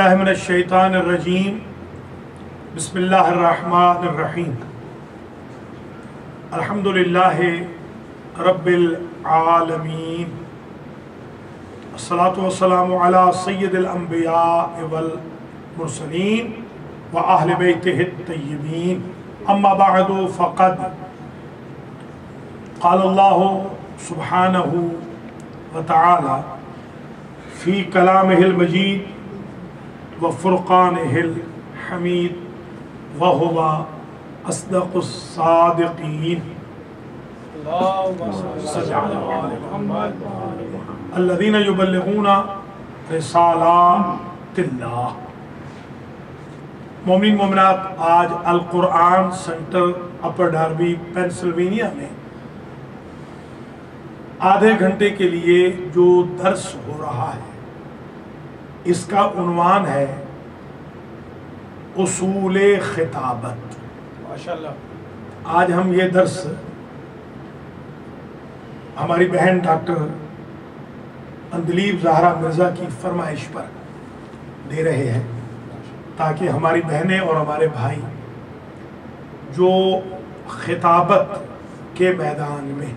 من الشیطان الرجیم بسم اللہ الرحمن الرحیم الحمد للہ رب العالمین الصلاۃ والسلام علی سید الانبیاء والمرسلین واہل بیتہ الطیبین اما بعد فقد قال اللہ سبحانہ وتعالی فی کلامہ المجید وفرقانہ الحمید وہو اصدق الصادقین الذین یبلغون رسالات اللہ۔ مومنین مومنات، آج القرآن سینٹر اپر ڈاربی پینسلوینیا میں آدھے گھنٹے کے لیے جو درس ہو رہا ہے اس کا عنوان ہے اصول خطابت۔ ماشاءاللہ۔ آج ہم یہ درس ہماری بہن ڈاکٹر اندلیب زہرا مرزا کی فرمائش پر دے رہے ہیں تاکہ ہماری بہنیں اور ہمارے بھائی جو خطابت کے میدان میں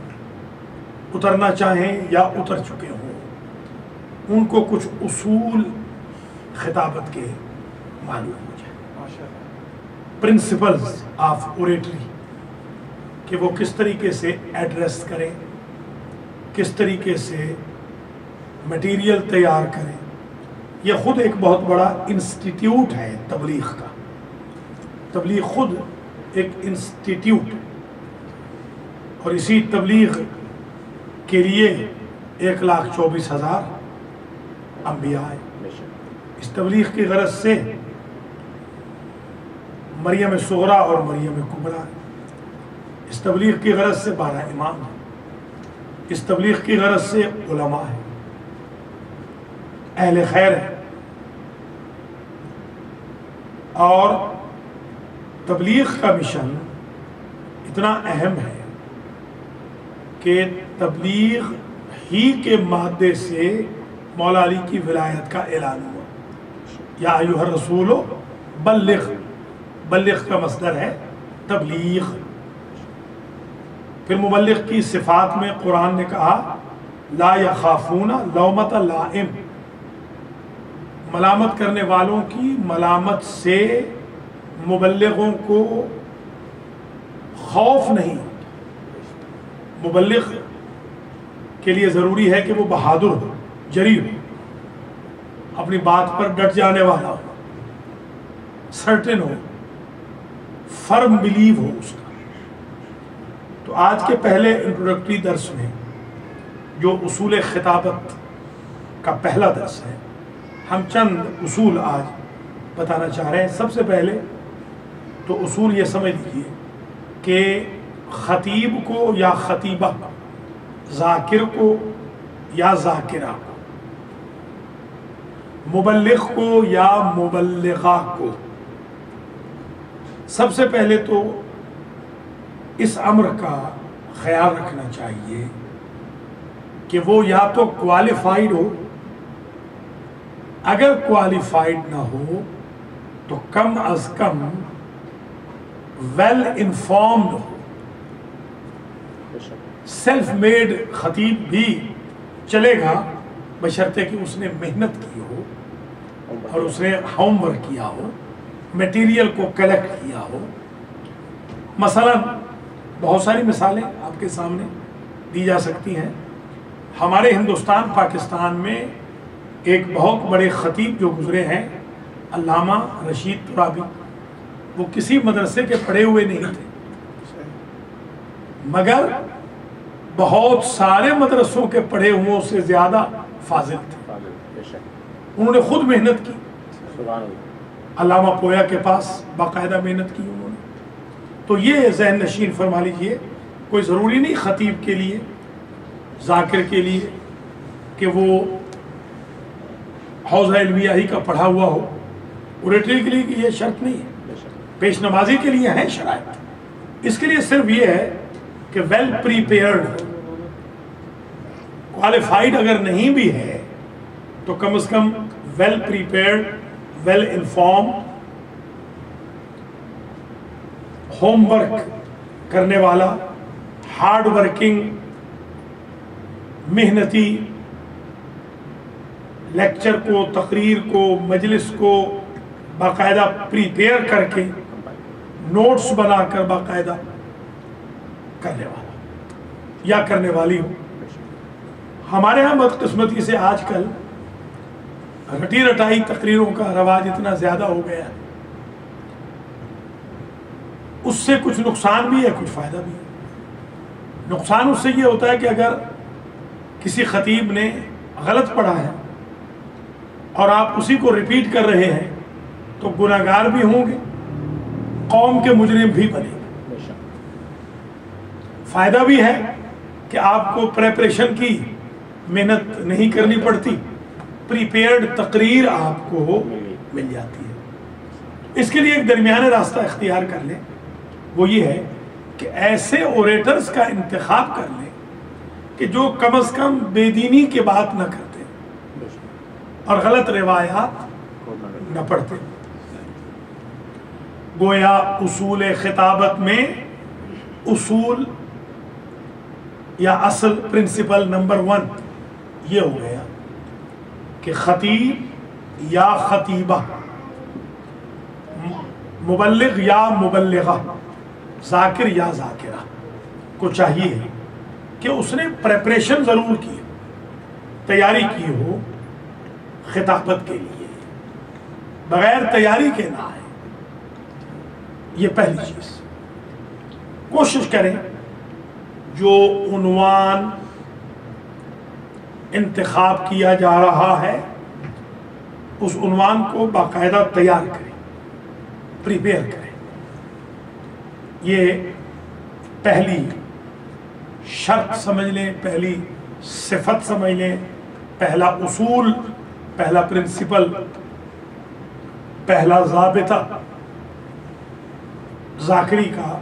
اترنا چاہیں یا اتر چکے ہوں ان کو کچھ اصول خطابت کے معلوم ہو جائے، پرنسپلز آف اوریٹری، کہ وہ کس طریقے سے ایڈریس کریں، کس طریقے سے مٹیریل تیار کریں۔ یہ خود ایک بہت بڑا انسٹیٹیوٹ ہے تبلیغ کا۔ تبلیغ خود ایک انسٹیٹیوٹ، اور اسی تبلیغ کے لیے 1,24,000 انبیاء ہیں۔ اس تبلیغ کی غرض سے مریم صغریٰ اور مریم کبریٰ ہیں۔ اس تبلیغ کی غرض سے 12 امام ہیں۔ اس تبلیغ کی غرض سے علماء ہیں، اہل خیر ہیں۔ اور تبلیغ کا مشن اتنا اہم ہے کہ تبلیغ ہی کے مادے سے مولا علی کی ولایت کا اعلان ہوا۔ یا ایھا الرسول بلغ، بلغ کا مصدر ہے تبلیغ۔ پھر مبلغ کی صفات میں قرآن نے کہا لا یخافون لومۃ لائم، ملامت کرنے والوں کی ملامت سے مبلغوں کو خوف نہیں۔ مبلغ کے لیے ضروری ہے کہ وہ بہادر ہو، جری ہو، اپنی بات پر ڈٹ جانے والا ہو، سرٹن ہو، فرم بلیو ہو اس کا۔ تو آج کے پہلے انٹروڈکٹری درس میں جو اصول خطابت کا پہلا درس ہے، ہم چند اصول آج بتانا چاہ رہے ہیں۔ سب سے پہلے تو اصول یہ سمجھ لیجیے کہ خطیب کو یا خطیبہ، ذاکر کو یا ذاکرہ کو، مبلغ کو یا مبلغہ کو، سب سے پہلے تو اس امر کا خیال رکھنا چاہیے کہ وہ یا تو کوالیفائیڈ ہو، اگر کوالیفائیڈ نہ ہو تو کم از کم ویل انفارمڈ ہو۔ سیلف میڈ خطیب بھی چلے گا بشرطے کہ اس نے محنت کی ہو اور اس نے ہوم ورک کیا ہو، میٹیریل کو کلیکٹ کیا ہو۔ مثلا بہت ساری مثالیں آپ کے سامنے دی جا سکتی ہیں۔ ہمارے ہندوستان پاکستان میں ایک بہت بڑے خطیب جو گزرے ہیں علامہ رشید ترابی، وہ کسی مدرسے کے پڑھے ہوئے نہیں تھے، مگر بہت سارے مدرسوں کے پڑھے ہوئے سے زیادہ فاضل تھے۔ انہوں نے خود محنت کی، علامہ پویا کے پاس باقاعدہ محنت کی انہوں نے۔ تو یہ ذہن نشین فرما لیجئے، کوئی ضروری نہیں خطیب کے لیے، ذاکر کے لیے کہ وہ حوزہ علمیہ ہی کا پڑھا ہوا ہو۔ اوریٹری کے لیے کہ یہ شرط نہیں ہے، پیش نمازی کے لیے ہیں شرائط۔ اس کے لیے صرف یہ ہے کہ ویل پریپیئرڈ، کوالیفائڈ اگر نہیں بھی ہے تو کم از کم well prepared well informed, homework کرنے والا، ہارڈ ورکنگ، محنتی، لیکچر کو، تقریر کو، مجلس کو باقاعدہ پریپیئر کر کے نوٹس بنا کر باقاعدہ کرنے والا یا کرنے والی ہو۔ ہمارے ہاں بدقسمتی سے آج کل رٹی رٹائی تقریروں کا رواج اتنا زیادہ ہو گیا ہے، اس سے کچھ نقصان بھی ہے کچھ فائدہ بھی ہے۔ نقصان اس سے یہ ہوتا ہے کہ اگر کسی خطیب نے غلط پڑھا ہے اور آپ اسی کو ریپیٹ کر رہے ہیں تو گناہ گار بھی ہوں گے، قوم کے مجرم بھی بنے گے۔ فائدہ بھی ہے کہ آپ کو پریپریشن کی محنت نہیں کرنی پڑتی، پریپیئرڈ تقریر آپ کو مل جاتی ہے۔ اس کے لیے ایک درمیانے راستہ اختیار کر لیں، وہ یہ ہے کہ ایسے اوریٹرز کا انتخاب کر لیں کہ جو کم از کم بے دینی کی بات نہ کرتے اور غلط روایات نہ پڑھتے۔ گویا اصول خطابت میں اصول یا اصل پرنسپل نمبر 1 یہ ہو گیا کہ خطیب یا خطیبہ، مبلغ یا مبلغہ، ذاکر یا ذاکرہ کو چاہیے کہ اس نے پریپریشن ضرور کی، تیاری کی ہو خطابت کے لیے، بغیر تیاری کے نہ آئے۔ یہ پہلی چیز۔ کوشش کریں جو عنوان انتخاب کیا جا رہا ہے اس عنوان کو باقاعدہ تیار کریں، پریپیئر کریں۔ یہ پہلی شرط سمجھ لیں، پہلی صفت سمجھ لیں، پہلا اصول، پہلا پرنسپل، پہلا ضابطہ ذاکری کا،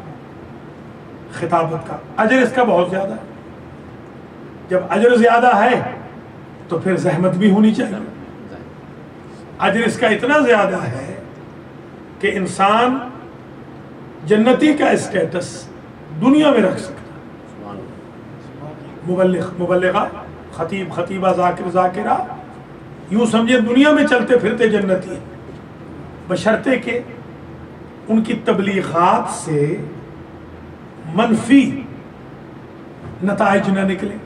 خطابت کا۔ اجر اس کا بہت زیادہ ہے۔ جب اجر زیادہ ہے تو پھر زحمت بھی ہونی چاہیے۔ اجر اس کا اتنا زیادہ ہے کہ انسان جنتی کا اسٹیٹس دنیا میں رکھ سکتا ہے۔ مبلغ، مبلغہ، خطیب، خطیبہ، ذاکر، ذاکرہ، یوں سمجھے دنیا میں چلتے پھرتے جنتی ہیں، بشرطے کہ ان کی تبلیغات سے منفی نتائج نہ نکلے۔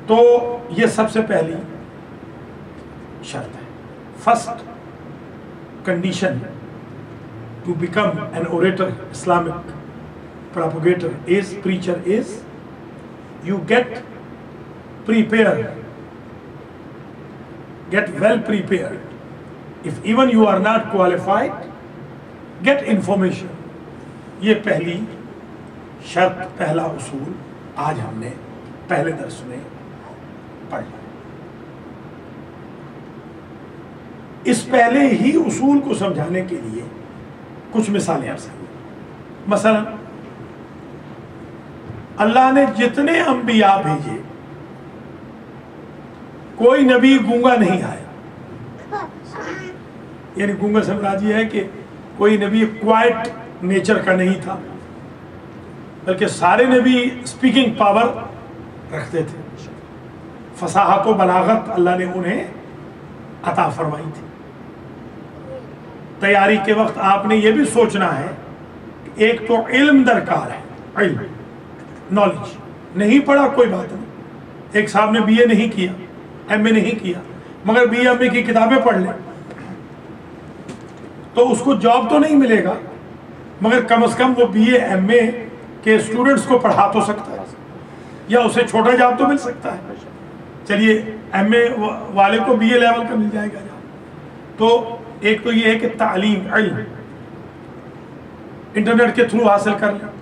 تو یہ سب سے پہلی شرط ہے۔ First condition to become an orator, Islamic propagator is, preacher is, you get prepared, get well prepared. If even you are not qualified, get information. یہ پہلی شرط، پہلا اصول آج ہم نے پہلے درس میں پڑھ لیا۔ اس پہلے ہی اصول کو سمجھانے کے لیے کچھ مثالیں عرض کریں۔ مثلا اللہ نے جتنے انبیاء بھیجے کوئی نبی گونگا نہیں آیا، یعنی گونگا سے مراد یہ ہے کہ کوئی نبی کوائٹ نیچر کا نہیں تھا، بلکہ سارے نبی اسپیکنگ پاور رکھتے تھے، فصاحت و بلاغت اللہ نے انہیں عطا فرمائی تھی۔ تیاری کے وقت آپ نے یہ بھی سوچنا ہے کہ ایک تو علم درکار ہے، علم، نالج۔ نہیں پڑھا کوئی بات نہیں، ایک صاحب نے بی اے نہیں کیا، ایم اے نہیں کیا، مگر بی ایم اے کی کتابیں پڑھ لیں تو اس کو جاب تو نہیں ملے گا، مگر کم از کم وہ بی اے ایم اے کے اسٹوڈنٹس کو پڑھا تو سکتا ہے، یا اسے چھوٹا جاب تو مل سکتا ہے۔ چلیے ایم اے والے کو بی اے لیول کا مل جائے گا جاب۔ تو ایک تو یہ ہے کہ تعلیم، علم انٹرنیٹ کے تھرو حاصل کر لیں۔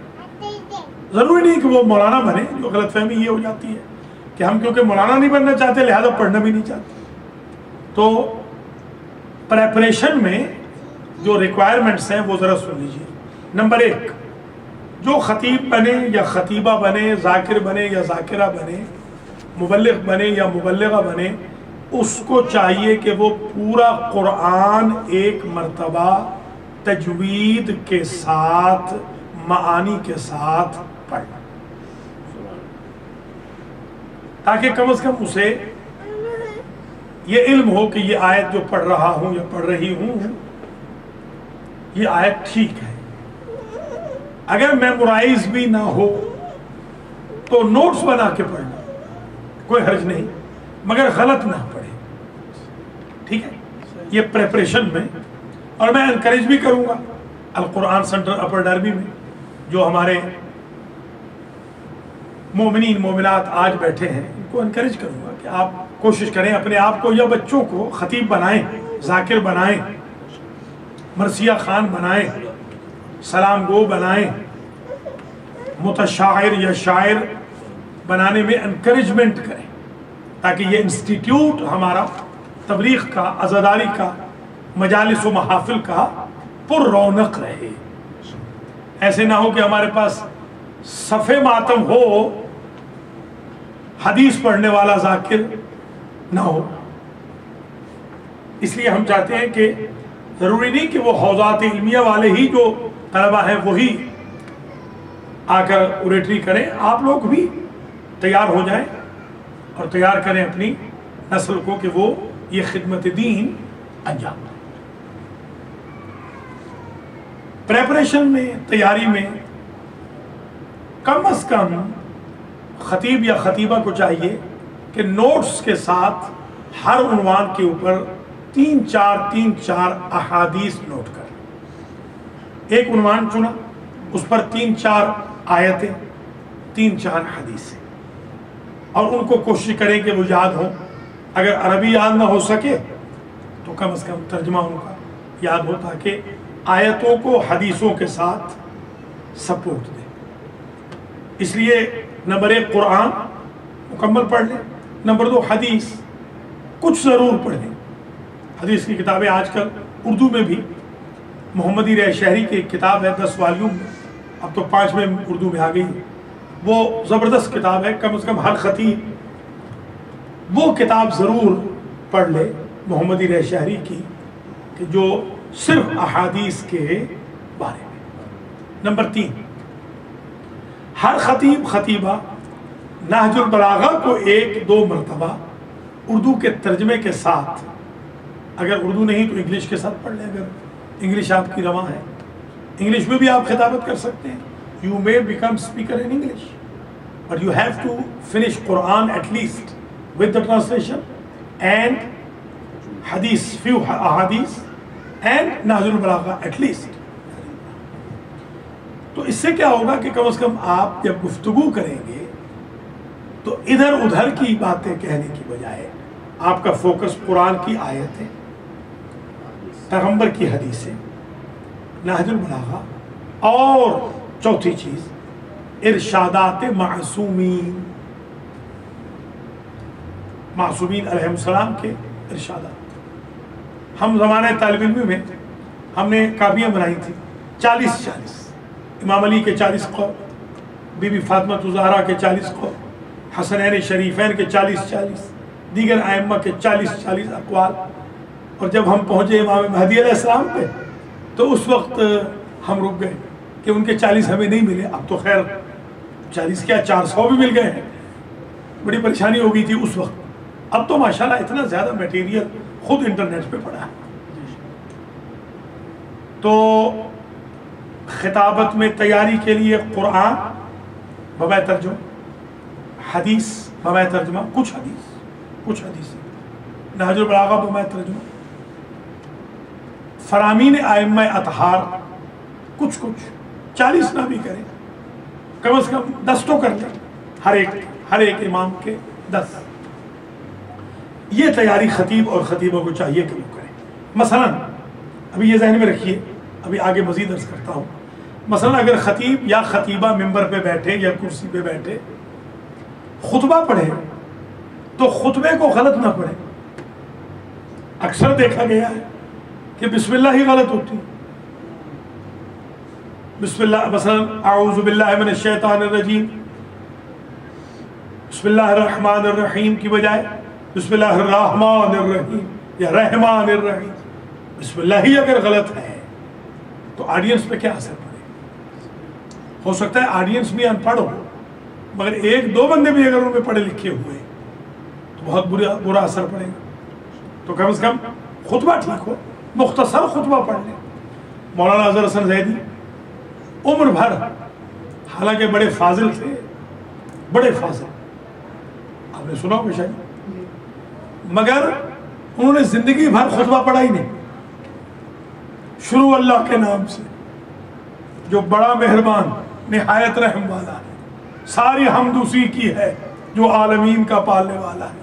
ضروری نہیں کہ وہ مولانا بنے، جو غلط فہمی یہ ہو جاتی ہے کہ ہم کیونکہ مولانا نہیں بننا چاہتے لہذا پڑھنا بھی نہیں چاہتے۔ تو پریپریشن میں جو ریکوائرمنٹس ہیں وہ ذرا سن لیجیے۔ نمبر 1، جو خطیب بنے یا خطیبہ بنے، ذاکر بنے یا ذاکرہ بنے، مبلغ بنے یا مبلغہ بنے، اس کو چاہیے کہ وہ پورا قرآن ایک مرتبہ تجوید کے ساتھ معانی کے ساتھ پڑھ، تاکہ کم از کم اسے یہ علم ہو کہ یہ آیت جو پڑھ رہا ہوں یا پڑھ رہی ہوں یہ آیت ٹھیک ہے۔ اگر میمورائز بھی نہ ہو تو نوٹس بنا کے پڑھنا کوئی حرج نہیں، مگر غلط نہ پڑھے، ٹھیک ہے؟ یہ پریپریشن میں، اور میں انکریج بھی کروں گا القرآن سینٹر اپر ڈربی میں جو ہمارے مومنین مومنات آج بیٹھے ہیں، ان کو انکریج کروں گا کہ آپ کوشش کریں اپنے آپ کو یا بچوں کو خطیب بنائیں، ذاکر بنائیں، مرثیہ خوان بنائیں، سلام گو بنائیں، متشاعر یا شاعر بنانے میں انکریجمنٹ کریں، تاکہ یہ انسٹیٹیوٹ ہمارا تبلیغ کا، عزاداری کا، مجالس و محافل کا پر رونق رہے۔ ایسے نہ ہو کہ ہمارے پاس صفِ ماتم ہو، حدیث پڑھنے والا ذاکر نہ ہو۔ اس لیے ہم چاہتے ہیں کہ ضروری نہیں کہ وہ حوزات علمیہ والے ہی جو طلبہ ہیں وہی آ کر اوریٹری کریں، آپ لوگ بھی تیار ہو جائیں اور تیار کریں اپنی نسل کو کہ وہ یہ خدمت دین انجام دیں۔ پریپریشن میں، تیاری میں کم از کم خطیب یا خطیبہ کو چاہیے کہ نوٹس کے ساتھ ہر عنوان کے اوپر تین چار احادیث نوٹ کر، ایک عنوان چنا، اس پر 3-4 آیتیں، 3-4 حدیثیں، اور ان کو کوشش کریں کہ وہ یاد ہوں۔ اگر عربی یاد نہ ہو سکے تو کم از کم ترجمہ ان کا یاد ہو، تاکہ آیتوں کو حدیثوں کے ساتھ سپورٹ دیں۔ اس لیے نمبر 1 قرآن مکمل پڑھ لیں، نمبر 2 حدیث کچھ ضرور پڑھیں۔ حدیث کی کتابیں آج کل اردو میں بھی، محمدی رہ شہری کی ایک کتاب ہے 10 والیوم میں، اب تو 5 میں اردو میں آ گئی، وہ زبردست کتاب ہے۔ کم از کم ہر خطیب وہ کتاب ضرور پڑھ لے محمدی رہ شہری کی، کہ جو صرف احادیث کے بارے میں۔ نمبر 3، ہر خطیب خطیبہ نہج البلاغہ کو 1-2 مرتبہ اردو کے ترجمے کے ساتھ، اگر اردو نہیں تو انگلش کے ساتھ پڑھ لیں، اگر انگلش آپ کی رواں ہے انگلش میں بھی آپ خطابت کر سکتے ہیں۔ You may become speaker in English, but you have to finish Quran at least with the translation and hadith, few ahadith and Nahj al-Balagha at least۔ تو اس سے کیا ہوگا کہ کم از کم آپ جب گفتگو کریں گے تو ادھر ادھر کی باتیں کہنے کی بجائے آپ کا فوکس قرآن کی آیتیں، پیغمبر کی حدیثیں، نہج البلاغہ، اور چوتھی چیز ارشادات معصومین علیہ السلام کے ارشادات۔ ہم زمانہ طالب علمی میں ہم نے کاپیاں بنائی تھی 40 امام علی کے 40 قول، بی بی فاطمہ الزہرا کے 40 قول، حسنین شریفین کے 40 دیگر ائمہ کے 40 اقوال۔ اور جب ہم پہنچے امام مہدی علیہ السلام پہ تو اس وقت ہم رک گئے کہ ان کے 40 ہمیں نہیں ملے۔ اب تو خیر 40 کیا 400 بھی مل گئے ہیں، بڑی پریشانی ہو گئی تھی اس وقت۔ اب تو ماشاءاللہ اتنا زیادہ میٹیریل خود انٹرنیٹ پہ پڑا ہے۔ تو خطابت میں تیاری کے لیے قرآن بغیر ترجمہ، حدیث بغیر ترجمہ، کچھ حدیث، نہج البلاغہ بغیر ترجمہ، فرامین ائمہ اطہار کچھ 40 نہ بھی کریں، کم از کم 10 تو کر لیں، ہر ایک امام کے 10۔ یہ تیاری خطیب اور خطیبوں کو چاہیے کہ وہ کریں۔ مثلا ابھی یہ ذہن میں رکھیے، ابھی آگے مزید عرض کرتا ہوں۔ مثلا اگر خطیب یا خطیبہ ممبر پہ بیٹھے یا کرسی پہ بیٹھے خطبہ پڑھے تو خطبے کو غلط نہ پڑھے۔ اکثر دیکھا گیا ہے کہ بسم اللہ ہی غلط ہوتی، بسم اللہ، مثلا اعوذ باللہ من الشیطان الرجیم، بسم اللہ الرحمن الرحیم کی بجائے بسم اللہ الرحمن الرحیم یا رحمان الرحیم، بسم اللہ ہی اگر غلط ہے تو آڈینس پہ کیا اثر پڑے گا؟ ہو سکتا ہے آڈینس بھی ان پڑھ ہو، مگر ایک دو بندے بھی اگر ان میں پڑھے لکھے ہوئے تو بہت برا اثر پڑے گا۔ تو کم از کم خطبہ ٹھیک ہو، مختصر خطبہ پڑھ لیں۔ مولانا اظہر حسن زیدی عمر بھر، حالانکہ بڑے فاضل تھے، بڑے فاضل، آپ نے سنا ہوگا شاید، مگر انہوں نے زندگی بھر خطبہ پڑھا ہی نہیں۔ شروع اللہ کے نام سے جو بڑا مہربان نہایت رحم والا ہے، ساری حمد اسی کی ہے جو عالمین کا پالنے والا ہے۔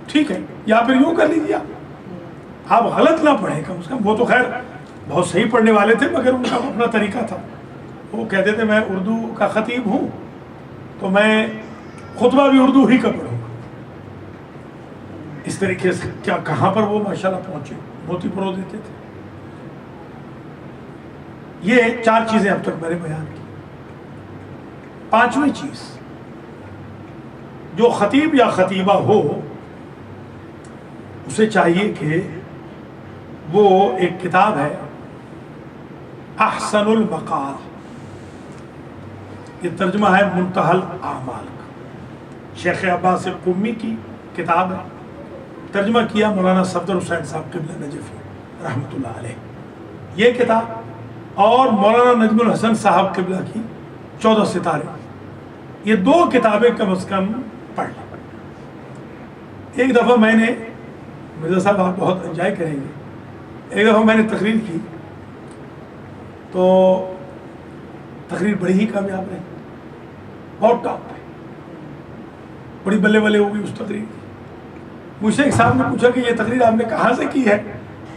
ٹھیک ہے، یا پھر یوں کر لیجیے، آپ غلط نہ پڑھیں کم از کم۔ وہ تو خیر بہت صحیح پڑھنے والے تھے، مگر ان کا اپنا طریقہ تھا۔ وہ کہتے تھے میں اردو کا خطیب ہوں تو میں خطبہ بھی اردو ہی کا پڑھوں گا۔ اس طریقے سے کیا کہاں پر وہ ماشاءاللہ پہنچے، موتی پرو دیتے تھے۔ یہ 4 چیزیں اب تک میں نے بیان کی۔ 5ویں چیز، جو خطیب یا خطیبہ ہو اسے چاہیے کہ وہ ایک کتاب ہے احسن المقال، یہ ترجمہ ہے منتہی الاعمال کا، شیخ عباس قمی کی کتاب ہے، ترجمہ کیا مولانا صفدر حسین صاحب قبلہ نجفی رحمۃ اللہ علیہ۔ یہ کتاب اور مولانا نجم الحسن صاحب قبلہ کی 14 ستارے، یہ 2 کتابیں کم از کم پڑھ لیں۔ ایک دفعہ میں نے، مرزا صاحب آپ بہت انجوائے کریں گے، ایک دفعہ میں نے تقریر کی تو تقریر بڑی ہی کامیاب رہی، بہت ٹاپ پہ، بڑی بلے بلے ہو گئی اس تقریر کی۔ مجھ سے ایک صاحب نے پوچھا کہ یہ تقریر آپ نے کہاں سے کی ہے؟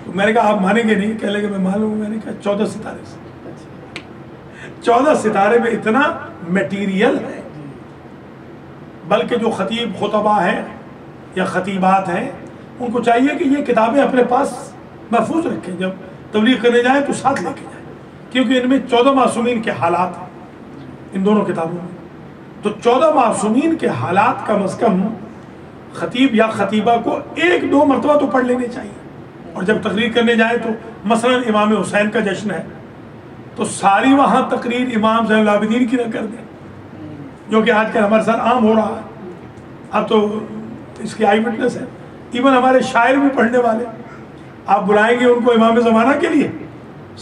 تو میں نے کہا آپ مانیں گے نہیں، کہنے لگے میں معلوم، میں نے کہا 14 ستارے سے۔ 14 ستارے میں اتنا میٹیریل ہے، بلکہ جو خطیب خطبہ ہیں یا خطیبات ہیں ان کو چاہیے کہ یہ کتابیں اپنے پاس محفوظ رکھیں، جب تبلیغ کرنے جائیں تو ساتھ لے کے جائیں، کیونکہ ان میں 14 معصومین کے حالات ہیں ان دونوں کتابوں میں۔ تو 14 معصومین کے حالات کم از کم خطیب یا خطیبہ کو 1-2 مرتبہ تو پڑھ لینے چاہیے۔ اور جب تقریر کرنے جائیں تو مثلا امام حسین کا جشن ہے تو ساری وہاں تقریر امام زین العابدین کی نہ کر دیں، جو کہ آج کل ہمارے ساتھ عام ہو رہا ہے، اب تو اس کی آئی وٹنس ہے۔ ایون ہمارے شاعر بھی پڑھنے والے، آپ بلائیں گے ان کو امام زمانہ کے لیے،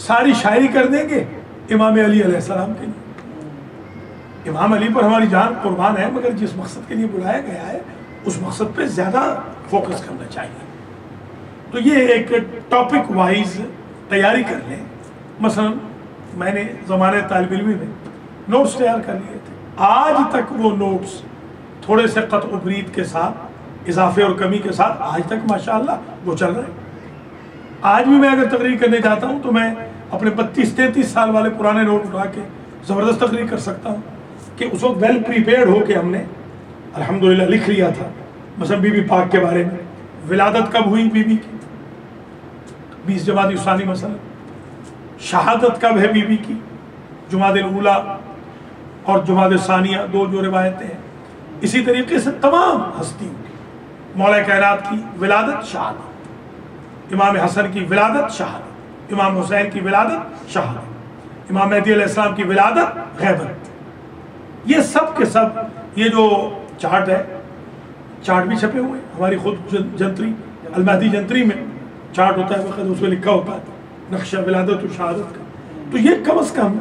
ساری شاعری کر دیں گے امام علی علیہ السلام کے لیے۔ امام علی پر ہماری جان قربان ہے، مگر جس مقصد کے لیے بلایا گیا ہے اس مقصد پہ زیادہ فوکس کرنا چاہیے۔ تو یہ ایک ٹاپک وائز تیاری کر لیں۔ مثلا میں نے زمانے طالب علمی میں نوٹس تیار کر لیے تھے، آج تک وہ نوٹس تھوڑے سے قطع و برید کے ساتھ، اضافے اور کمی کے ساتھ آج تک ماشاءاللہ وہ چل رہے ہیں۔ آج بھی میں اگر تقریر کرنے جاتا ہوں تو میں اپنے 32-33 سال والے پرانے نوٹ اٹھا کے زبردست تقریر کر سکتا ہوں کہ اس وقت ویل پریپیئرڈ ہو کے ہم نے الحمدللہ لکھ لیا تھا۔ مثلا بی بی پاک کے بارے میں، ولادت کب ہوئی بی بی کی، 20 جمادی ثانی، مثلا شہادت کب ہے بی بی کی، جمادی الاولیٰ اور جمادی ثانیہ 2 جو روایتیں ہیں۔ اسی طریقے سے تمام ہستیوں کی، مولا کائنات کی ولادت شہادت، امام حسن کی ولادت شہادت، امام حسین کی ولادت شہادت، امام مہدی علیہ السلام کی ولادت غیبت۔ یہ سب کے سب، یہ جو چارٹ ہے، چارٹ بھی چھپے ہوئے ہیں ہماری خود جنتری، المہدی جنتری میں چارٹ ہوتا ہے، وقت اس میں لکھا ہوتا ہے نقشہ ولادت و شہادت کا۔ تو یہ کم از کم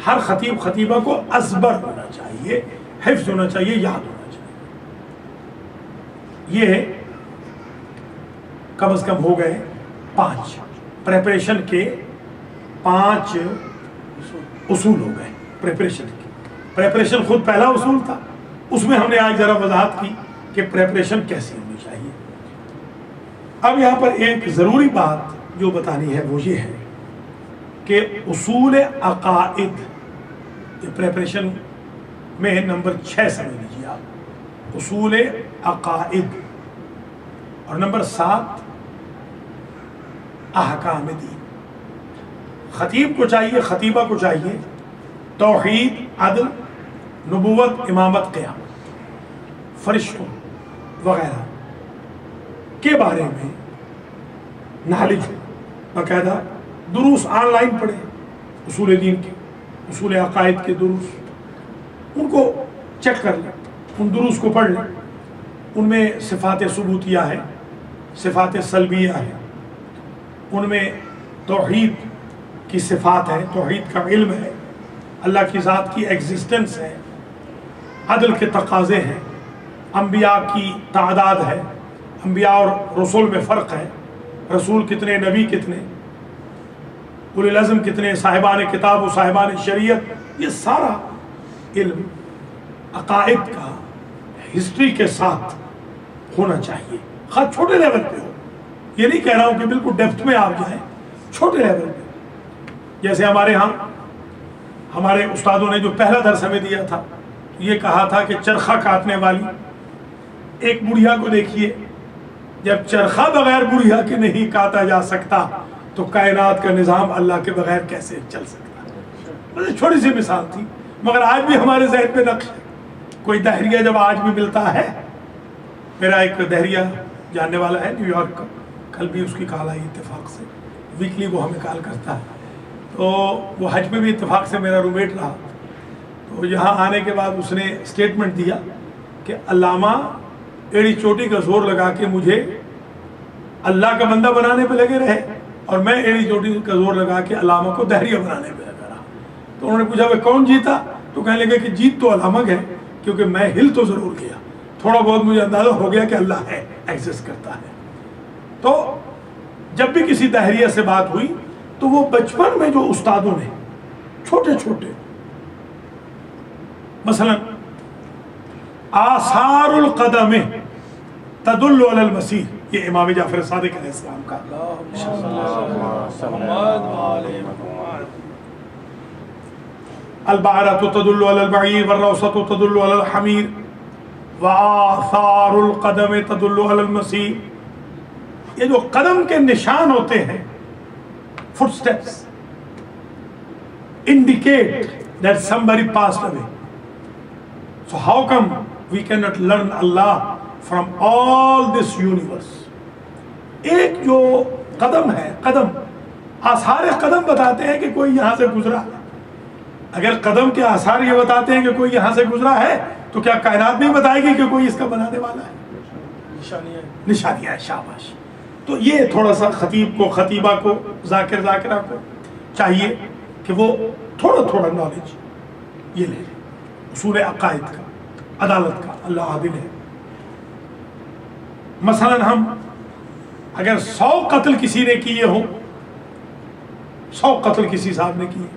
ہر خطیب خطیبہ کو ازبر ہونا چاہیے، حفظ ہونا چاہیے، یاد ہونا چاہیے۔ یہ کم از کم ہو گئے 5 پریپریشن کے 5 اصول ہو گئے پریپریشن کے۔ پریپریشن خود پہلا اصول تھا، اس میں ہم نے آج ذرا وضاحت کی کہ پریپریشن کیسی ہونی چاہیے۔ اب یہاں پر ایک ضروری بات جو بتانی ہے وہ یہ ہے کہ اصول عقائد، یہ پریپریشن میں نمبر 6 سمجھ لیجیے آپ، اصول عقائد، اور نمبر 7 احکام دین۔ خطیب کو چاہیے، خطیبہ کو چاہیے توحید، عدل، نبوت، امامت، قیامت، فرشتوں وغیرہ، کے بارے میں نالج ہو، باقاعدہ دروس آن لائن پڑھیں، اصول دین کے، اصول عقائد کے دروس، ان کو چیک کر لیں، ان دروس کو پڑھ لیں. ان میں صفات ثبوتیہ ہے، صفات سلبیہ ہے، ان میں توحید کی صفات ہے، توحید کا علم ہے، اللہ کی ذات کی ایگزسٹنس ہے، عدل کے تقاضے ہیں، انبیاء کی تعداد ہے، انبیاء اور رسول میں فرق ہے، رسول کتنے، نبی کتنے، اولی العزم کتنے، صاحبان کتاب و صاحبان شریعت، یہ سارا علم عقائد کا ہسٹری کے ساتھ ہونا چاہیے، خاص چھوٹے لیول پہ ہو. یہ نہیں کہہ رہا ہوں کہ بالکل ڈیپتھ میں آپ جائیں، چھوٹے لیول پہ. جیسے ہمارے ہاں ہمارے استادوں نے جو پہلا درس ہمیں دیا تھا، یہ کہا تھا کہ چرخہ کاٹنے والی ایک بڑھیا کو دیکھیے، جب چرخہ بغیر بڑھیا کے نہیں کاٹا جا سکتا تو کائنات کا نظام اللہ کے بغیر کیسے چل سکتا. چھوٹی سی مثال تھی، مگر آج بھی ہمارے ذہن پہ نقش ہے. کوئی دہریہ جب آج بھی ملتا ہے، میرا ایک دہریہ جاننے والا ہے نیو یارک کا، کل بھی اس کی کال آئی اتفاق سے، ویکلی وہ ہمیں کال کرتا ہے، تو وہ حج میں بھی اتفاق سے میرا رومیٹ رہا. تو یہاں آنے کے بعد اس نے اسٹیٹمنٹ دیا کہ علامہ ایڑی چوٹی کا زور لگا کے مجھے اللہ کا بندہ بنانے پہ لگے رہے، اور میں ایڑی چوٹی کا زور لگا کے علامہ کو دہریہ بنانے پہ لگا رہا. تو انہوں نے پوچھا وہ کون جیتا؟ تو کہنے لگے کہ جیت تو علامہ ہے، کیونکہ میں ہل تو ضرور گیا، تھوڑا بہت مجھے اندازہ ہو گیا کہ اللہ ہے، ایگزسٹ کرتا ہے. تو جب بھی کسی دہریہ سے بات ہوئی تو وہ بچپن میں جو استادوں نے چھوٹے چھوٹے، مثلا آثار القدم تدل علی المسیر، یہ امام جعفر صادق علیہ السلام کا البعرۃ تدل علی البعیر والروثۃ تدل علی الحمیر وآثار القدم تدل علی المسیر. یہ جو قدم کے نشان ہوتے ہیں، footsteps, indicate that somebody passed away. So how come we cannot learn Allah from all this universe? ایک جو قدم ہے، قدم، آثار قدم بتاتے ہیں کہ کوئی یہاں سے گزرا ہے. اگر قدم کے آثار یہ بتاتے ہیں کہ کوئی یہاں سے گزرا ہے تو کیا کائنات نہیں بتائے گی کہ کوئی اس کا بنانے والا ہے؟ نشانیاں ہے. شاباش. تو یہ تھوڑا سا خطیب کو، خطیبہ کو، ذاکر ذاکرہ کو چاہیے کہ وہ تھوڑا تھوڑا نالج یہ لے لیں، اصول عقائد کا، عدالت کا. اللہ عادل ہے. مثلا ہم اگر 100 قتل کسی نے کیے ہوں، 100 قتل کسی صاحب نے کیے،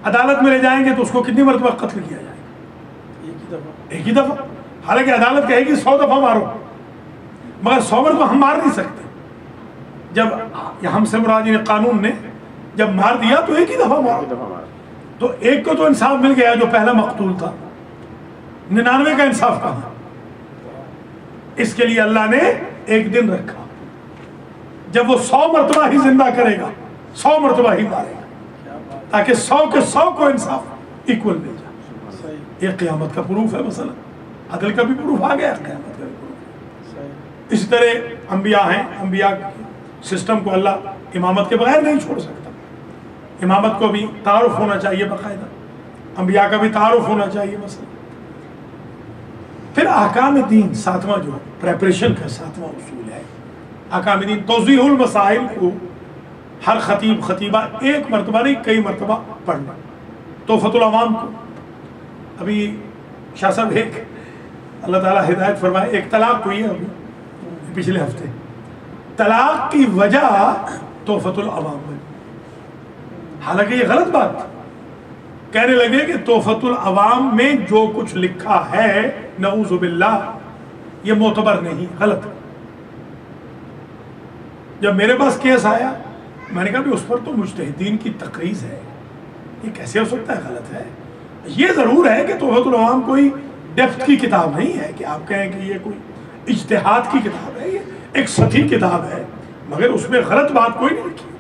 عدالت میں لے جائیں گے تو اس کو کتنی مرتبہ قتل کیا جائے گا؟ ایک ہی دفعہ. حالانکہ عدالت کہے گی 100 دفعہ مارو، مگر 100 مرتبہ ہم مار نہیں سکتے. جب ہم سے مراد قانون نے جب مار دیا تو ایک ہی دفعہ مارو. تو ایک کو تو انصاف مل گیا جو پہلا مقتول تھا، 99 کا انصاف کہاں؟ اس کے لیے اللہ نے ایک دن رکھا، جب وہ 100 مرتبہ ہی زندہ کرے گا، 100 مرتبہ ہی مارے گا، تاکہ 100 کے 100 کو انصاف ایکول مل جائے. یہ قیامت کا پروف ہے. مثلا عدل کا بھی پروف آ گیا، قیامت کا بھی پروف ہے. اسی طرح انبیاء ہیں، انبیاء سسٹم کو اللہ امامت کے بغیر نہیں چھوڑ سکتا. امامت کو بھی تعارف ہونا چاہیے باقاعدہ، انبیاء کا بھی تعارف ہونا چاہیے. مثلا پھر احکام دین، ساتواں جو پریپریشن کا ساتواں اصول ہے احکام دین، توضیح المسائل کو ہر خطیب خطیبہ ایک مرتبہ نہیں کئی مرتبہ پڑھنا. تحفۃ العوام کو ابھی شاہ صاحب ایک اللہ تعالیٰ ہدایت فرمائے، ایک طلاق ہوئی ہے ابھی پچھلے ہفتے، طلاق کی وجہ تحفۃ العوام میں. حالانکہ یہ غلط بات، کہنے لگے کہ تحفۃ العوام میں جو کچھ لکھا ہے نعوذ باللہ یہ معتبر نہیں، غلط. جب میرے پاس کیس آیا میں نے کہا بھی اس پر تو مجتہدین کی تقریض ہے، یہ کیسے ہو سکتا ہے، غلط ہے. یہ ضرور ہے کہ تحفۃ العوام کوئی ڈیپتھ کی کتاب نہیں ہے کہ آپ کہیں کہ یہ کوئی اجتہاد کی کتاب ہے، یہ ایک سطحی کتاب ہے، مگر اس میں غلط بات کوئی نہیں لکھی.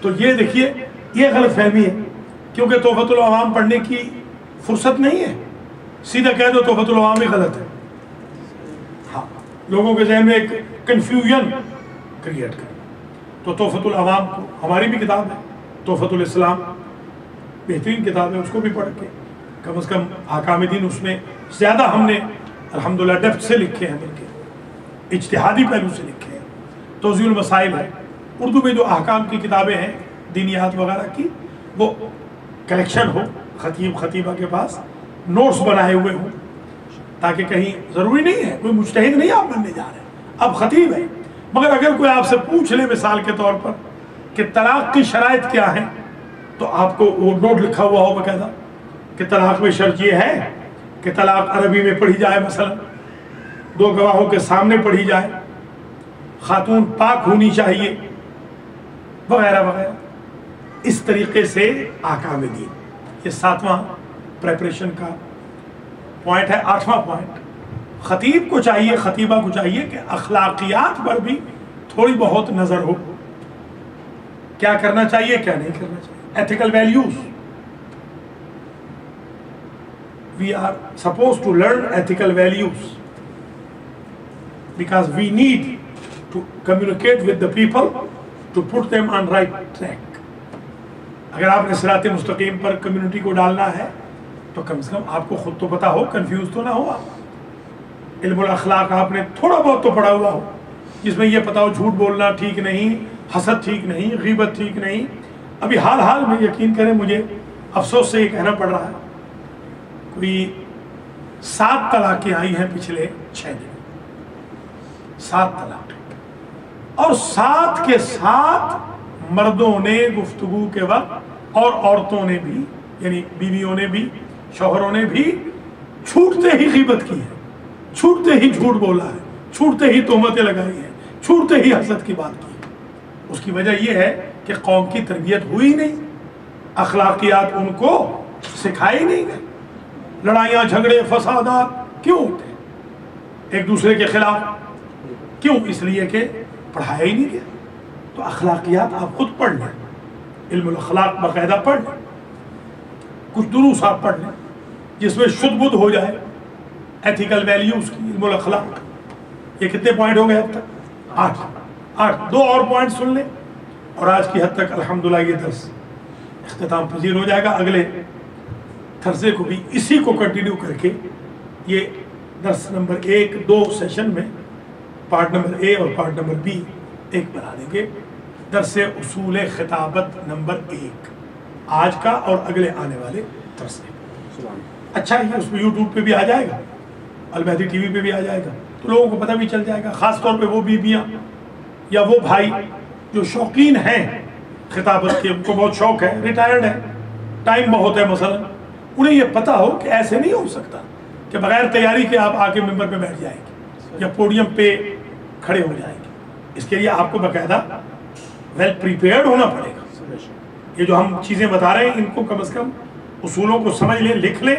تو یہ دیکھیے یہ غلط فہمی ہے، کیونکہ تحفۃ العوام پڑھنے کی فرصت نہیں ہے. سیدھا کہہ دو تحفۃ العوام ہی غلط ہے. لوگوں کے ذہن میں ایک کنفیوژن کریٹ کرنا. تو تحفۃ العوام کو ہماری بھی کتاب ہے، تحفۃ الاسلام بہترین کتاب ہے، اس کو بھی پڑھ کے کم از کم احکام دین اس میں زیادہ ہم نے الحمدللہ ڈیپتھ سے لکھے ہیں، بلکہ اجتہادی پہلو سے لکھے ہیں. توضیح المسائل ہے، اردو میں جو احکام کی کتابیں ہیں دینیات وغیرہ کی، وہ کلیکشن ہو خطیب خطیبہ کے پاس، نوٹس بنائے ہوئے ہوں، تاکہ کہیں ضروری نہیں ہے کوئی مجتہد نہیں آپ بننے جا رہے ہیں، اب خطیب ہے، مگر اگر کوئی آپ سے پوچھ لے مثال کے طور پر کہ طلاق کی شرائط کیا ہیں، تو آپ کو وہ نوٹ لکھا ہوا ہو باقاعدہ کہ طلاق میں شرط یہ ہے کہ طلاق عربی میں پڑھی جائے، مثلا 2 گواہوں کے سامنے پڑھی جائے، خاتون پاک ہونی چاہیے، وغیرہ وغیرہ. اس طریقے سے احکام دین. یہ 7واں پریپریشن کا پوائنٹ ہے. 8واں پوائنٹ، خطیب کو چاہیے، خطیبہ کو چاہیے کہ اخلاقیات پر بھی تھوڑی بہت نظر ہو. کیا کرنا چاہیے، کیا نہیں کرنا چاہیے. Ethical values. We are supposed to learn ethical values because we need to communicate with the people to put them on right track. اگر آپ نے صراط مستقیم پر کمیونٹی کو ڈالنا ہے تو کم سے کم آپ کو خود تو پتا ہو، کنفیوز تو نہ ہو آپ. علم الاخلاق آپ نے تھوڑا بہت تو پڑھا ہوا ہو، جس میں یہ پتا ہو جھوٹ بولنا ٹھیک نہیں، حسد ٹھیک نہیں، غیبت ٹھیک نہیں. ابھی حال میں یقین کریں مجھے افسوس سے یہ کہنا پڑ رہا ہے، کوئی 7 طلاقیں آئی ہیں پچھلے 6 دن. 7 طلاق، اور 7 کے 7 مردوں نے گفتگو کے وقت اور عورتوں نے بھی، یعنی بیویوں نے بھی، شوہروں نے بھی چھوٹتے ہی غیبت کی ہے، چھوٹتے ہی جھوٹ بولا ہے، چھوٹتے ہی تہمتیں لگائی ہیں، چھوٹتے ہی حسد کی بات کی. اس کی وجہ یہ ہے کہ قوم کی تربیت ہوئی نہیں، اخلاقیات ان کو سکھائی نہیں گئی. لڑائیاں جھگڑے فسادات کیوں ہوتے ہیں ایک دوسرے کے خلاف؟ کیوں؟ اس لیے کہ پڑھایا ہی نہیں گیا. تو اخلاقیات آپ خود پڑھ لیں، علم الاخلاق باقاعدہ پڑھ لیں، کچھ دروس آپ پڑھ لیں جس میں شدھ بدھ ہو جائے ایتھیکل ویلیوز کی، علم الاخلاق. یہ کتنے پوائنٹ ہو گئے اب تک؟ 8. 2 اور پوائنٹ سن لیں اور آج کی حد تک الحمدللہ یہ درس اختتام پذیر ہو جائے گا. اگلے تھرسڈے کو بھی اسی کو کنٹینیو کر کے یہ درس نمبر 1 2 سیشن میں پارٹ نمبر اے اور پارٹ نمبر بی ایک بنا دیں گے. درس اصول خطابت نمبر 1 آج کا اور اگلے آنے والے تھرسڈے. اچھا یہ اس پہ یوٹیوب پہ بھی آ جائے گا، المہدی ٹی وی پہ بھی آ جائے گا، تو لوگوں کو پتہ بھی چل جائے گا. خاص طور پہ وہ بیویاں یا وہ بھائی جو شوقین ہیں خطابت کے، ان کو بہت شوق ہے، ریٹائرڈ ہے، ٹائم بہت ہے مثلا، انہیں یہ پتہ ہو کہ ایسے نہیں ہو سکتا کہ بغیر تیاری کے آپ آ کے ممبر پہ بیٹھ جائیں گے یا پوڈیم پہ کھڑے ہو جائیں گے. اس کے لیے آپ کو باقاعدہ ویل پریپیئرڈ ہونا پڑے گا. یہ جو ہم چیزیں بتا رہے ہیں ان کو کم از کم اصولوں کو سمجھ لیں، لکھ لیں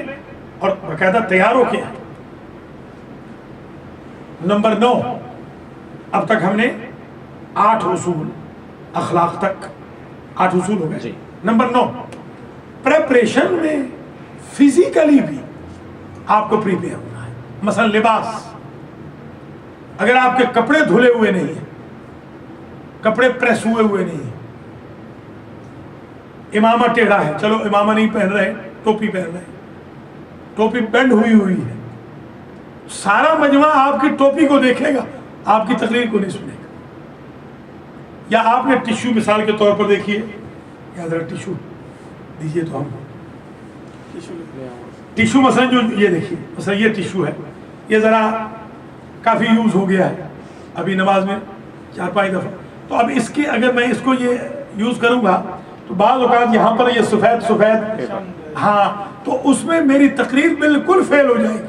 اور باقاعدہ تیار ہو کے. نمبر 9، اب تک ہم نے 8 اصول اخلاق تک 8 اصول ہو گئے. نمبر 9، پریپریشن میں فزیکلی بھی آپ کو پریپیئر ہونا ہے. مثلا لباس، اگر آپ کے کپڑے دھلے ہوئے نہیں ہیں، کپڑے پریس ہوئے نہیں ہیں، امامہ ٹیڑھا ہے، چلو امامہ نہیں پہن رہے، ٹوپی پہن رہے، ٹوپی بینڈ ہوئی ہے، سارا مجمع آپ کی ٹوپی کو دیکھے گا، آپ کی تقریر کو نہیں سنے گا. یا آپ نے ٹیشو مثال کے طور پر دیکھیے، یا ذرا ٹیشو دیجیے تو ہم ٹیشو مثلا جو یہ دیکھیے، مثلا یہ ٹیشو ہے، یہ ذرا کافی یوز ہو گیا ہے ابھی نماز میں 4-5 دفعہ. تو اب اس کے اگر میں اس کو یہ یوز کروں گا تو بعض اوقات یہاں پر یہ سفید ہاں، تو اس میں میری تقریر بالکل فیل ہو جائے گی.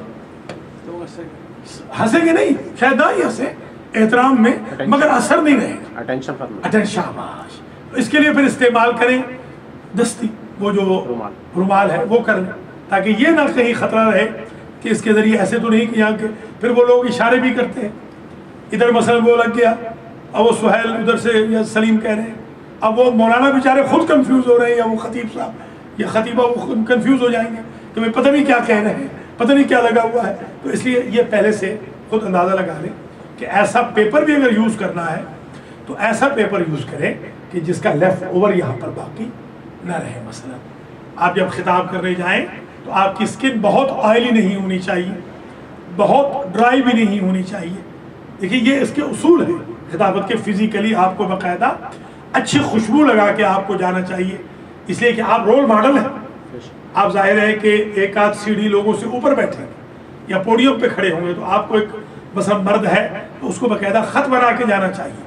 ہنسیں گے نہیں، شاید نہ ہی ہنسیں احترام میں، مگر اثر نہیں رہے گا. اٹینشن شاباش. اس کے لیے پھر استعمال کریں دستی، وہ جو رومال ہے وہ کر لیں، تاکہ یہ نہ کہیں خطرہ رہے کہ اس کے ذریعے ایسے تو نہیں کہ یہاں کے پھر وہ لوگ اشارے بھی کرتے ہیں، ادھر مثلا وہ لگ گیا، اب وہ سہیل ادھر سے یا سلیم کہہ رہے ہیں، اب وہ مولانا بیچارے خود کنفیوز ہو رہے ہیں، یا وہ خطیب صاحب یا خطیبہ وہ خود کنفیوز ہو جائیں گے کہ میں پتہ نہیں کیا کہہ رہے ہیں، پتہ نہیں کیا لگا ہوا ہے. تو اس لیے یہ پہلے سے خود اندازہ لگا لیں کہ ایسا پیپر بھی اگر یوز کرنا ہے تو ایسا پیپر یوز کریں کہ جس کا لیفٹ اوور یہاں پر باقی نہ رہے. مثلا آپ جب خطاب کرنے جائیں تو آپ کی اسکن بہت آئلی نہیں ہونی چاہیے, بہت ڈرائی بھی نہیں ہونی چاہیے. دیکھیے یہ اس کے اصول ہیں خطابت کے. فزیکلی آپ کو باقاعدہ اچھی خوشبو لگا کے آپ کو جانا چاہیے, اس لیے کہ آپ رول ماڈل ہیں. آپ ظاہر ہے کہ ایک آدھ سیڑھی لوگوں سے اوپر بیٹھیں گے یا پوڈیم پہ کھڑے ہوں گے, تو آپ کو ایک مثلا مرد ہے تو اس کو باقاعدہ خط بنا کے جانا چاہیے.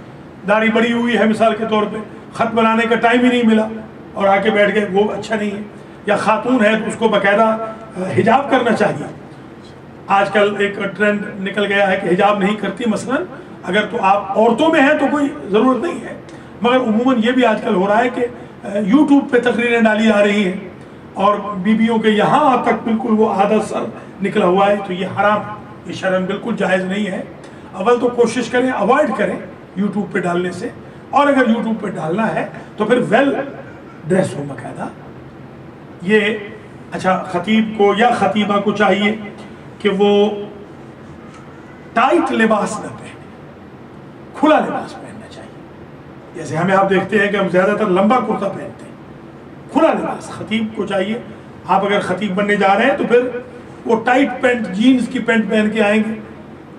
داڑھی بڑی ہوئی ہے مثال کے طور پہ, خط بنانے کا ٹائم ہی نہیں ملا اور آ کے بیٹھ گئے, وہ اچھا نہیں ہے. یا خاتون ہے تو اس کو باقاعدہ حجاب کرنا چاہیے. آج کل ایک ٹرینڈ نکل گیا ہے کہ حجاب نہیں کرتی مثلا, اگر تو آپ عورتوں میں ہیں تو کوئی ضرورت نہیں ہے, مگر عموماً یہ بھی آج کل ہو رہا ہے کہ یوٹیوب پہ تقریریں ڈالی جا رہی ہیں اور بیویوں کے یہاں تک بالکل وہ آدھا سر نکلا ہوا ہے, تو یہ حرام ہے, یہ شرعاً بالکل جائز نہیں ہے. اول تو کوشش کریں اوائڈ کریں یوٹیوب پہ ڈالنے سے, اور اگر یوٹیوب پہ ڈالنا ہے تو پھر ویل ڈریس ہو باقاعدہ. یہ اچھا خطیب کو یا خطیبہ کو چاہیے کہ وہ ٹائٹ لباس نہ پہنے, کھلا لباس پہننا چاہیے. جیسے ہمیں آپ دیکھتے ہیں کہ ہم زیادہ تر لمبا کرتا پہنتے ہیں, کھلا لباس خطیب کو چاہیے. آپ اگر خطیب بننے جا رہے ہیں تو پھر وہ ٹائٹ پینٹ, جینز کی پینٹ پہن کے آئیں گے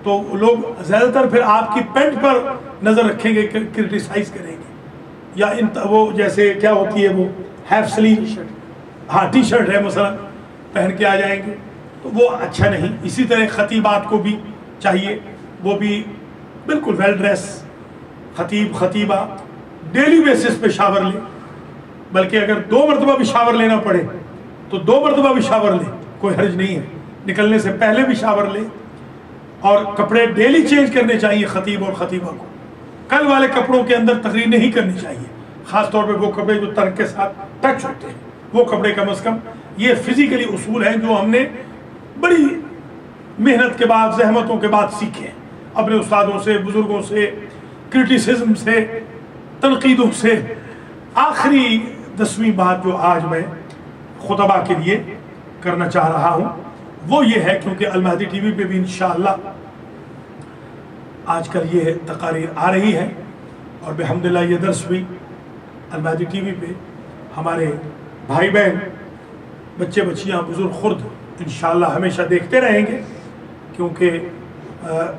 تو لوگ زیادہ تر پھر آپ کی پینٹ پر نظر رکھیں گے, کرٹیسائز کریں گے. یا وہ جیسے کیا ہوتی ہے وہ ہیف سلیو, ہاں ٹی شرٹ ہے مثلا, پہن کے آ جائیں گے تو وہ اچھا نہیں. اسی طرح خطیبات کو بھی چاہیے وہ بھی بالکل ویل ڈریس. خطیب خطیبہ ڈیلی بیسس پہ شاور لیں, بلکہ اگر 2 مرتبہ بھی شاور لینا پڑے تو 2 مرتبہ بھی شاور لیں, کوئی حرج نہیں ہے. نکلنے سے پہلے بھی شاور لیں, اور کپڑے ڈیلی چینج کرنے چاہیے خطیب اور خطیبہ کو. کل والے کپڑوں کے اندر تقریر نہیں کرنی چاہیے, خاص طور پہ وہ کپڑے جو ترک کے ساتھ ٹچ ہوتے ہیں, وہ کپڑے کم از کم. یہ فزیکلی اصول ہیں جو ہم نے بڑی محنت کے بعد, زحمتوں کے بعد سیکھے ہیں اپنے استادوں سے, بزرگوں سے, کرٹیسزم سے, تنقیدوں سے. آخری 10ویں بات جو آج میں خطبہ کے لیے کرنا چاہ رہا ہوں وہ یہ ہے, کیونکہ المہدی ٹی وی پہ بھی انشاءاللہ آج کل یہ تقاریر آ رہی ہے, اور بحمدللہ یہ درس بھی المہدی ٹی وی پہ ہمارے بھائی بہن, بچے بچیاں, بزرگ خرد انشاءاللہ ہمیشہ دیکھتے رہیں گے, کیونکہ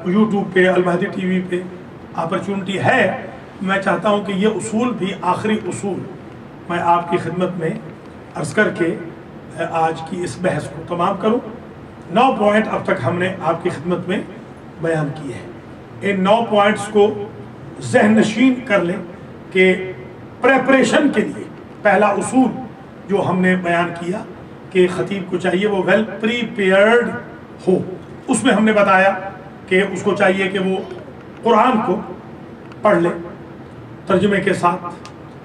یوٹیوب پہ المہدی ٹی وی پہ اپرچونٹی ہے. میں چاہتا ہوں کہ یہ اصول بھی آخری اصول میں آپ کی خدمت میں عرض کر کے آج کی اس بحث کو تمام کروں. 9 پوائنٹ اب تک ہم نے آپ کی خدمت میں بیان کیے ہیں. ان 9 پوائنٹس کو ذہن نشین کر لیں کہ پریپریشن کے لیے پہلا اصول جو ہم نے بیان کیا کہ خطیب کو چاہیے وہ ویل پریپیئرڈ ہو. اس میں ہم نے بتایا کہ اس کو چاہیے کہ وہ قرآن کو پڑھ لے ترجمے کے ساتھ,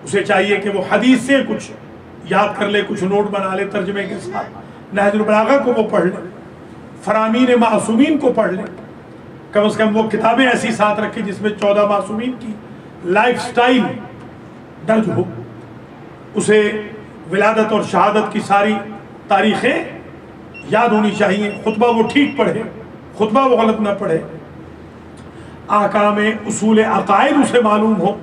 اسے چاہیے کہ وہ حدیث سے کچھ یاد کر لے, کچھ نوٹ بنا لے ترجمے کے ساتھ, نہج البلاغہ کو وہ پڑھ لے, فرامین معصومین کو پڑھ لے, کم از کم وہ کتابیں ایسی ساتھ رکھے جس میں 14 معصومین کی لائف سٹائل درج ہو. اسے ولادت اور شہادت کی ساری تاریخیں یاد ہونی چاہیے. خطبہ وہ ٹھیک پڑھے, خطبہ وہ غلط نہ پڑھے. احکام اصول عقائد اسے معلوم ہو,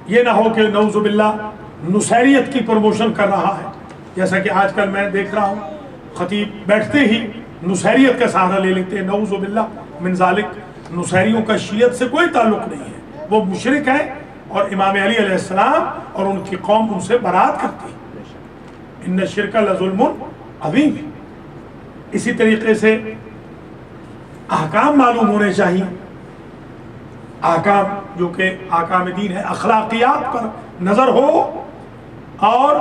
یہ نہ ہو کہ نعوذ باللہ نصیریت کی پروموشن کر رہا ہے, جیسا کہ آج کل میں دیکھ رہا ہوں خطیب بیٹھتے ہی نصیریت کا سہارا لے لیتے ہیں. نعوذ باللہ من ذالک. نصیریوں کا شیعت سے کوئی تعلق نہیں ہے, وہ مشرک ہے, اور امام علی علیہ السلام اور ان کی قوم ان سے برات کرتی ہے. ان الشرک لظلم عظیم. اسی طریقے سے احکام معلوم ہونے چاہیے, احکام جو کہ احکام دین ہے, اخلاقیات پر نظر ہو اور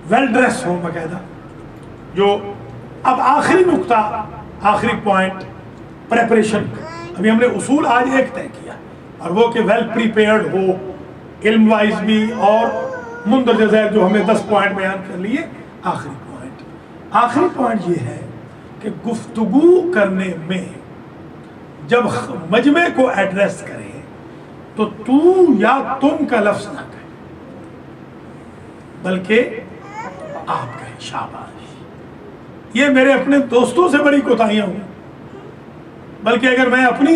ویل ڈریس ہو باقاعدہ. جو اب آخری نقطہ, آخری پوائنٹ پریپریشن. ابھی ہم نے اصول آج ایک طے کیا, اور وہ کہ ویل پریپیئرڈ ہو, علم وائز بھی, اور مندرجہ ذیل جو ہم نے 10 پوائنٹ بیان کر لیے. آخری پوائنٹ یہ ہے کہ گفتگو کرنے میں جب مجمع کو ایڈریس کرے تو تو یا تم کا لفظ نہ کہے, بلکہ آپ کہیں. شاباش. یہ میرے اپنے دوستوں سے بڑی کوتاہیاں ہوئی, بلکہ اگر میں اپنی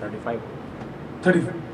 35।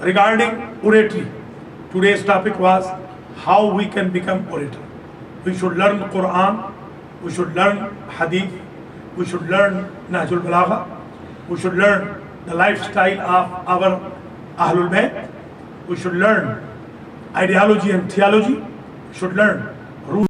regarding oratory, today's topic was how we can become orator. We should learn Quran, we should learn Hadith, we should learn Nahjul Balagha, we should learn the lifestyle of our Ahlul Bayt, we should learn ideology and theology, we should learn